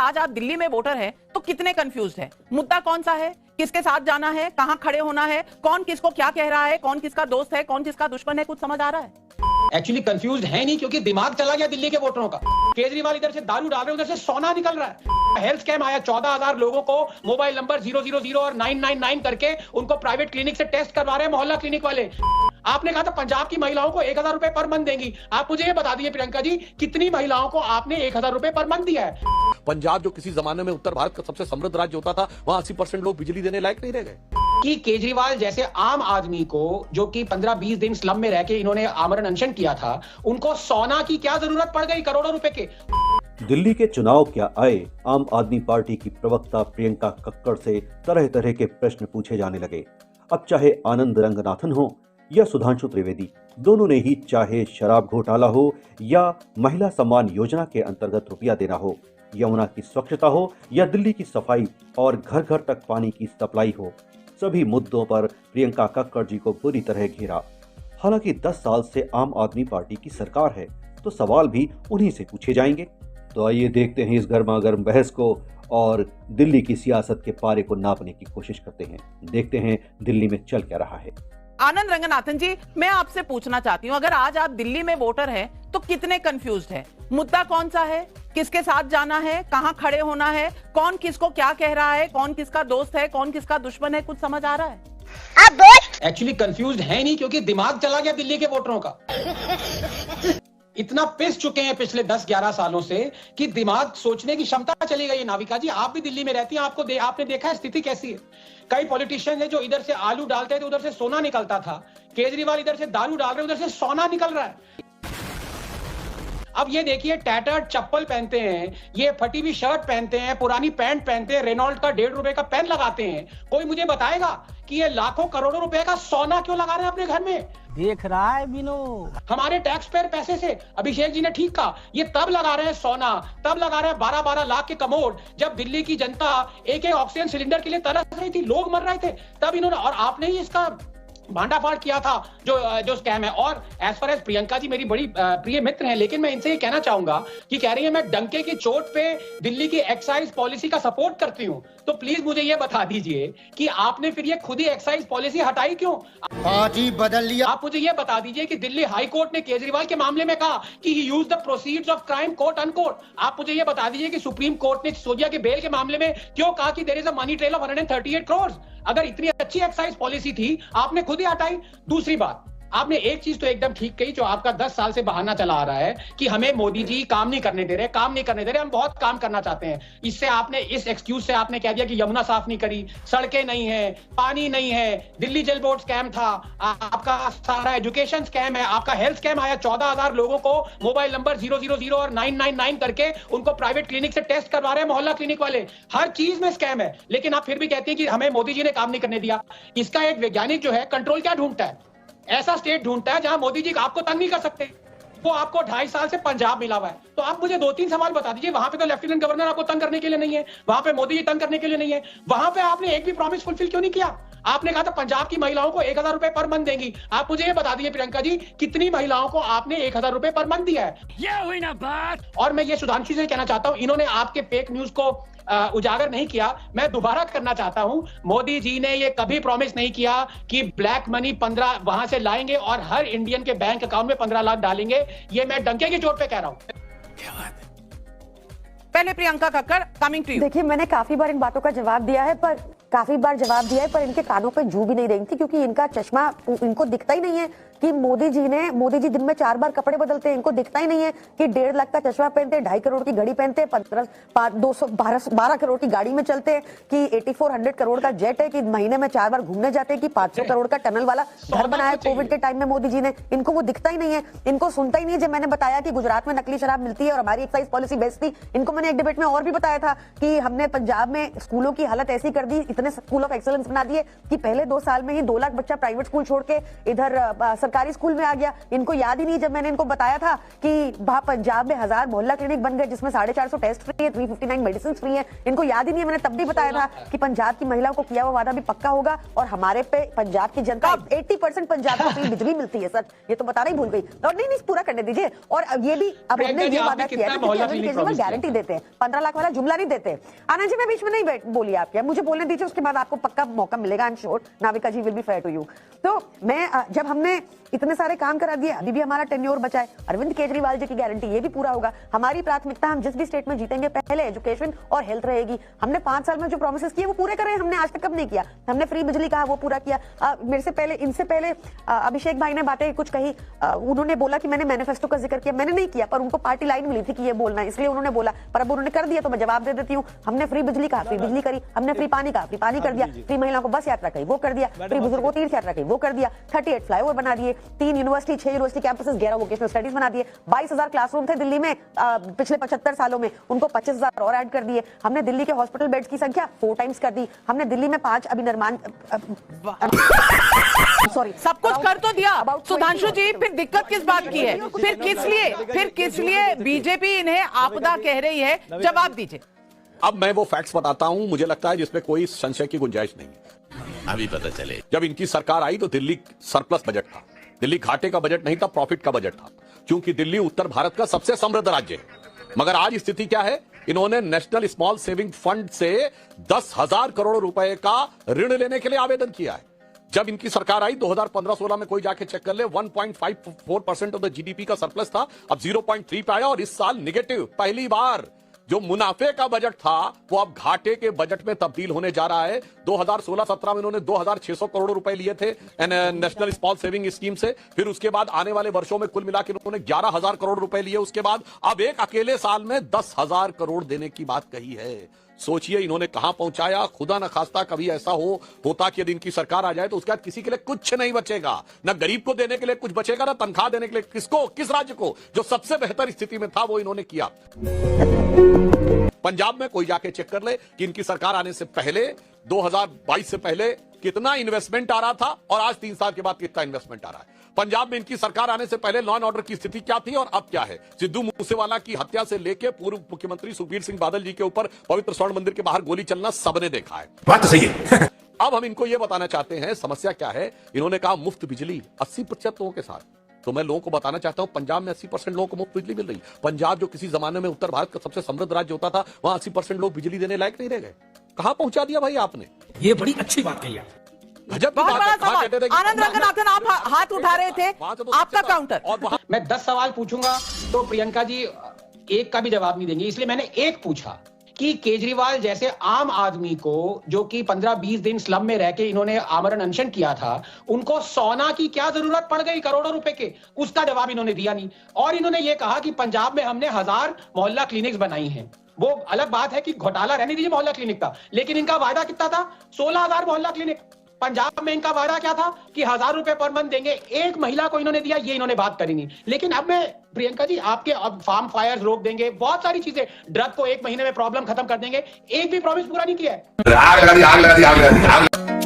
आज आप दिल्ली में वोटर हैं तो कितने कंफ्यूज्ड हैं? मुद्दा कौन सा है, किसके साथ जाना है, कहां खड़े होना है, कौन किसको क्या कह रहा है, कौन किसका दोस्त है, कौन किसका दुश्मन है, कुछ समझ आ रहा है? एक्चुअली कंफ्यूज है नहीं, क्योंकि दिमाग चला गया दिल्ली के वोटरों का। केजरीवाल इधर से दारू डाल रहे हैं, उधर से सोना निकल रहा है। हेल्थ स्कैम आया, 14,000 लोगों को मोबाइल नंबर 000 और 999 करके उनको प्राइवेट क्लिनिक से टेस्ट करवा रहे हैं मोहल्ला क्लिनिक वाले। आपने कहा था पंजाब की महिलाओं को 1,000 रुपए पर मंथ देंगी। आप मुझे ये बता दीजिए प्रियंका जी, कितनी महिलाओं को आपने 1,000 रुपए पर मंथ दिया है? पंजाब जो किसी जमाने में उत्तर भारत का सबसे समृद्ध राज्य होता था, वहां 80% लोग बिजली देने लायक नहीं रह गए। कि केजरीवाल जैसे आम आदमी को, जो कि 15-20 दिन स्लम में रह के इन्होंने आमरण अनशन किया था, उनको सोना की क्या जरूरत पड़ गई करोड़ों रुपए के? दिल्ली के चुनाव क्या आए, आम आदमी पार्टी की प्रवक्ता प्रियंका कक्कड़ से तरह तरह के प्रश्न पूछे जाने लगे। अब चाहे आनंद रंगनाथन हो या सुधांशु त्रिवेदी, दोनों ने ही, चाहे शराब घोटाला हो या महिला सम्मान योजना के अंतर्गत रुपया देना हो, यमुना की स्वच्छता हो या दिल्ली की सफाई और घर घर तक पानी की सप्लाई हो, सभी मुद्दों पर प्रियंका कक्कड़ जी को बुरी तरह घेरा। हालांकि 10 साल से आम आदमी पार्टी की सरकार है, तो सवाल भी उन्हीं से पूछे जाएंगे। तो आइए देखते हैं इस गर्मागर्म बहस को और दिल्ली की सियासत के पारे को नापने की कोशिश करते हैं। देखते हैं दिल्ली में चल क्या रहा है। आनंद रंगनाथन जी, मैं आपसे पूछना चाहती हूँ, अगर आज आप दिल्ली में वोटर हैं तो कितने कंफ्यूज्ड हैं? मुद्दा कौन सा है, किसके साथ जाना है, कहां खड़े होना है, कौन किसको क्या कह रहा है, कौन किसका दोस्त है, कौन किसका दुश्मन है, कुछ समझ आ रहा है? एक्चुअली कंफ्यूज है नहीं, क्योंकि दिमाग चला गया दिल्ली के वोटरों का। इतना पिस चुके हैं पिछले 10-11 सालों से कि दिमाग सोचने की क्षमता चली गई है। नाविका जी, आप भी दिल्ली में रहती हैं, आपने देखा है स्थिति कैसी है। कई पॉलिटिशियन है जो इधर से आलू डालते थे, उधर से सोना निकलता था। केजरीवाल इधर से दारू डाल रहे हैं, उधर से सोना निकल रहा है। अब ये देखिए, टैटर्ड चप्पल पहनते हैं, ये फटी हुई शर्ट पहनते हैं, पुरानी पैंट पहनते हैं, रेनॉल्ट का 1.5 रुपए का पेन लगाते हैं। कोई मुझे बताएगा कि ये लाखों करोड़ों रुपए का सोना क्यों लगा रहे हैं अपने घर में? देख रहा है बिनो, हमारे टैक्स पेयर पैसे से। अभिषेक जी ने ठीक कहा, ये तब लगा रहे हैं सोना, तब लगा रहे हैं 12-12 लाख के कमोड, जब दिल्ली की जनता एक ऑक्सीजन सिलेंडर के लिए तरस रही थी, लोग मर रहे थे, तब इन्होंने, और आपने ही इसका भांडाफाड़ किया था जो स्कैम है। और as far as Priyanka ji मेरी बड़ी प्रिय मित्र हैं, लेकिन मैं इनसे ये कहना चाहूंगा कि कह रही है मैं डंके की चोट पे दिल्ली की एक्साइज पॉलिसी का सपोर्ट करती हूं, तो प्लीज मुझे ये बता दीजिए कि आपने फिर ये खुद ही एक्साइज पॉलिसी हटाई क्यों? पार्टी बदल लिया। आप मुझे ये बता दीजिए कि दिल्ली हाई कोर्ट ने केजरीवाल के मामले में कहा कि ही used the proceeds of crime, quote unquote. आप मुझे ये बता दीजिए कि सुप्रीम कोर्ट ने सिसोदिया के बेल के मामले में क्यों कहा कि there is a money trail of 138 crore? अगर इतनी अच्छी एक्साइज पॉलिसी थी, आपने खुद ही हटाई। दूसरी बात, आपने एक चीज तो एकदम ठीक कही, जो आपका 10 साल से बहाना चला आ रहा है कि हमें मोदी जी काम नहीं करने दे रहे, हम बहुत काम करना चाहते हैं। इससे आपने, इस एक्सक्यूज से आपने कह दिया कि यमुना साफ नहीं करी, सड़कें नहीं है, पानी नहीं है, दिल्ली जल बोर्ड स्कैम था, आपका सारा एजुकेशन स्कैम है, आपका हेल्थ स्कैम आया, 14,000 लोगों को मोबाइल नंबर 000 और 999 करके उनको प्राइवेट क्लिनिक से टेस्ट करवा रहे हैं मोहल्ला क्लिनिक वाले। हर चीज में स्कैम है, लेकिन आप फिर भी कहते हैं कि हमें मोदी जी ने काम नहीं करने दिया। इसका एक वैज्ञानिक जो है कंट्रोल क्या ढूंढता है? ऐसा स्टेट ढूंढता है जहां मोदी जी आपको तंग नहीं कर सकते। वो आपको 2.5 साल से पंजाब मिला हुआ है, तो आप मुझे 2-3 सवाल बता दीजिए। वहां पे तो लेफ्टिनेंट गवर्नर आपको तंग करने के लिए नहीं है, वहां पे मोदी जी तंग करने के लिए नहीं है, वहां पे आपने एक भी प्रॉमिस फुलफिल क्यों नहीं किया? आपने कहा था पंजाब की महिलाओं को 1,000 रुपए पर मंथ देंगी। आप मुझे ये बता दीजिए प्रियंका जी, कितनी महिलाओं को आपने 1,000 रुपए पर मंथ दिया है? ये हुई ना बात। और मैं ये सुधांशु से कहना चाहता हूं, इन्होंने आपके फेक न्यूज को उजागर नहीं किया। मैं दोबारा करना चाहता हूं, मोदी जी ने ये कभी प्रॉमिस नहीं किया कि ब्लैक मनी 15 वहां से लाएंगे और हर इंडियन के बैंक अकाउंट में 15 लाख डालेंगे। ये मैं डंके की चोट पे कह रहा हूं। पहले Priyanka Kakkar, coming to you. देखिए, मैंने काफी बार इन बातों का जवाब दिया है, पर इनके कानों पे जू भी नहीं रही थी, क्योंकि इनका चश्मा, इनको दिखता ही नहीं है कि मोदी जी दिन में 4 बार कपड़े बदलते हैं। इनको दिखता ही नहीं है कि 1.5 लाख का चश्मा पहनते हैं, 2.5 करोड़ की घड़ी पहनते हैं, 12 करोड़ की गाड़ी में चलते हैं, कि 8400 करोड़ का जेट है, कि महीने में 4 बार घूमने जाते हैं, कि 500 करोड़ का टनल वाला घर बनाया कोविड के टाइम में मोदी जी ने। इनको वो दिखता ही नहीं है, इनको सुनता ही नहीं है। जब मैंने बताया कि गुजरात में नकली शराब मिलती है और हमारी एक्साइज पॉलिसी बेस्ट थी, इनको मैंने एक डिबेट में और भी बताया था कि हमने पंजाब में स्कूलों की हालत ऐसी कर दी, इतने स्कूल ऑफ एक्सेलेंस बना दिए कि पहले 2 साल में ही 2 लाख बच्चा प्राइवेट स्कूल छोड़ के इधर सरकारी स्कूल में आ गया। इनको याद ही नहीं जब मैंने इनको बताया था कि वहां पंजाब में 1000 मोहल्ला क्लिनिक बन गए जिसमें 450 टेस्ट फ्री है, 359 मेडिसिन फ्री है। इनको याद ही नहीं है, मैंने तब भी बताया था कि पंजाब की महिलाओं को किया हुआ वादा भी पक्का होगा और हमारे पे पंजाब की जनता 80% पंजाब को फ्री बिजली मिलती है। सर ये तो बताना ही भूल गई। और नहीं पूरा करने दीजिए। और ये भी अब हमने ये वादा किया है कि अरविंद केजरीवाल गारंटी देते हैं, 15 लाख वाला जुमला नहीं देते। आनंद जी मैं बीच में नहीं बोली आपके, मुझे बोलने दीजिए, उसके बाद आपको पक्का मौका मिलेगा। I am sure Navika ji will be fair to you. तो मैं जब हमने इतने सारे काम करा दिए, अभी भी हमारा टेन्योर बचा है। अरविंद केजरीवाल जी की गारंटी ये भी पूरा होगा। हमारी प्राथमिकता हम जिस भी स्टेट में जीतेंगे पहले एजुकेशन और हेल्थ रहेगी। हमने 5 साल में जो प्रॉमिसेस किए वो पूरे करे, हमने आज तक कब नहीं किया। हमने फ्री बिजली कहा वो पूरा किया। मेरे से पहले इनसे पहले अभिषेक भाई ने बातें कुछ कही, उन्होंने बोला कि मैंने मैनिफेस्टो का जिक्र किया, मैंने नहीं किया, पर उनको पार्टी लाइन मिली थी कि ये बोलना है इसलिए उन्होंने बोला, पर अब उन्होंने कर दिया तो मैं जवाब दे देती हूँ। हमने फ्री बिजली कहा, फ्री बिजली करी। हमने फ्री पानी कहा, फ्री पानी कर दिया। फ्री महिलाओं को बस यात्रा कही, वो कर दिया। फ्री बुजुर्गों को तीर्थ यात्रा कही, वो कर दिया। 38 फ्लाईओवर बना दिए, 3 university 6 university campuses, 11 vocational studies बना दिए। 22,000 क्लासरूम थे दिल्ली में पिछले 75 सालों में, उनको 25,000 और ऐड कर दिए। हमने दिल्ली के हॉस्पिटल बेड्स की संख्या 4 टाइम्स कर दी। हमने दिल्ली में 5 अभी निर्माण सॉरी सब कुछ कर तो दिया। सुधांशु जी फिर दिक्कत किस बात की है? फिर किस लिए बीजेपी इन्हें आपदा कह रही है? जवाब दीजिए। अब मैं वो फैक्ट्स बताता हूं, मुझे लगता है जिसमें कोई संशय की गुंजाइश नहीं है। अभी पता चले। जब इनकी सरकार आई तो दिल्ली सरप्लस बजट था, दिल्ली घाटे का बजट नहीं था, प्रॉफिट का बजट था, क्योंकि दिल्ली उत्तर भारत का सबसे समृद्ध राज्य है। मगर आज स्थिति क्या है? इन्होंने नेशनल स्मॉल सेविंग फंड से 10,000 करोड़ रुपए का ऋण लेने के लिए आवेदन किया है। जब इनकी सरकार आई 2015-16 में कोई जाके चेक कर ले, 1.54% ऑफ द जीडीपी का सरप्लस था, अब 0.3 पे आया और इस साल नेगेटिव। पहली बार जो मुनाफे का बजट था वो अब घाटे के बजट में तब्दील होने जा रहा है। 2016-17 में इन्होंने 2,600 करोड़ रुपए लिए थे नेशनल स्मॉल सेविंग स्कीम से। फिर उसके बाद आने वाले वर्षों में कुल मिलाकर इन्होंने 11,000 करोड़ रुपए लिए। उसके बाद अब एक अकेले साल में 10,000 करोड़ देने की बात कही है। सोचिए इन्होंने कहां पहुंचाया। खुदा न खास्ता कभी ऐसा होता कि यदि इनकी सरकार आ जाए तो उसके बाद किसी के लिए कुछ नहीं बचेगा, न गरीब को देने के लिए कुछ बचेगा, न तनख्वाह देने के लिए। किसको, किस राज्य को? जो सबसे बेहतर स्थिति में था वो इन्होंने किया। पंजाब में कोई जाके चेक कर ले कि इनकी सरकार आने से पहले 2022 से पहले कितना इन्वेस्टमेंट आ रहा था और आज 3 साल के बाद कितना इन्वेस्टमेंट आ रहा है। पंजाब में इनकी सरकार आने से पहले लॉ एंड ऑर्डर की स्थिति क्या थी और अब क्या है। सिद्धू मूसेवाला की हत्या से लेकर पूर्व मुख्यमंत्री सुखबीर सिंह बादल जी के ऊपर पवित्र स्वर्ण मंदिर के बाहर गोली चलना सबने देखा है। बात तो सही है। अब हम इनको यह बताना चाहते हैं समस्या क्या है। इन्होंने कहा मुफ्त बिजली 80% लोगों के साथ। तो मैं लोगों को बताना चाहता हूं पंजाब में 80% लोगों को मुफ्त बिजली मिल रही। पंजाब जो किसी जमाने में उत्तर भारत का सबसे समृद्ध राज्य होता था, वहां 80% लोग बिजली देने लायक नहीं रह गए। कहां पहुंचा दिया भाई आपने? ये बड़ी अच्छी बात कही आप। बहुत बड़ा सवाल। आनंद रंगनाथन आप हाथ उठा रहे थे, आपका काउंटर। और मैं 10 सवाल पूछूंगा तो प्रियंका जी एक का भी जवाब नहीं देंगे, इसलिए मैंने एक पूछा कि केजरीवाल जैसे आम आदमी को जो कि 15-20 दिन स्लम में रह के इन्होंने आमरण अनशन किया था, उनको सोना की क्या जरूरत पड़ गई करोड़ों रुपए के? उसका जवाब इन्होंने दिया नहीं। और इन्होंने ये कहा कि पंजाब में हमने 1000 मोहल्ला क्लिनिक्स बनाई हैं। वो अलग बात है कि घोटाला रहने दीजिए मोहल्ला क्लिनिक का, लेकिन इनका वादा कितना था? 16,000 मोहल्ला क्लिनिक। पंजाब में इनका वादा क्या था कि 1,000 रुपए पर मंथ देंगे। एक महिला को इन्होंने दिया, ये इन्होंने बात करी नहीं। लेकिन अब मैं प्रियंका जी आपके अब फार्म फायर्स रोक देंगे, बहुत सारी चीजें, ड्रग को 1 महीने में प्रॉब्लम खत्म कर देंगे, एक भी प्रॉमिस पूरा नहीं किया है। आग लगा दी, आग लगा दी, आग लगा दी, आग लगा दी।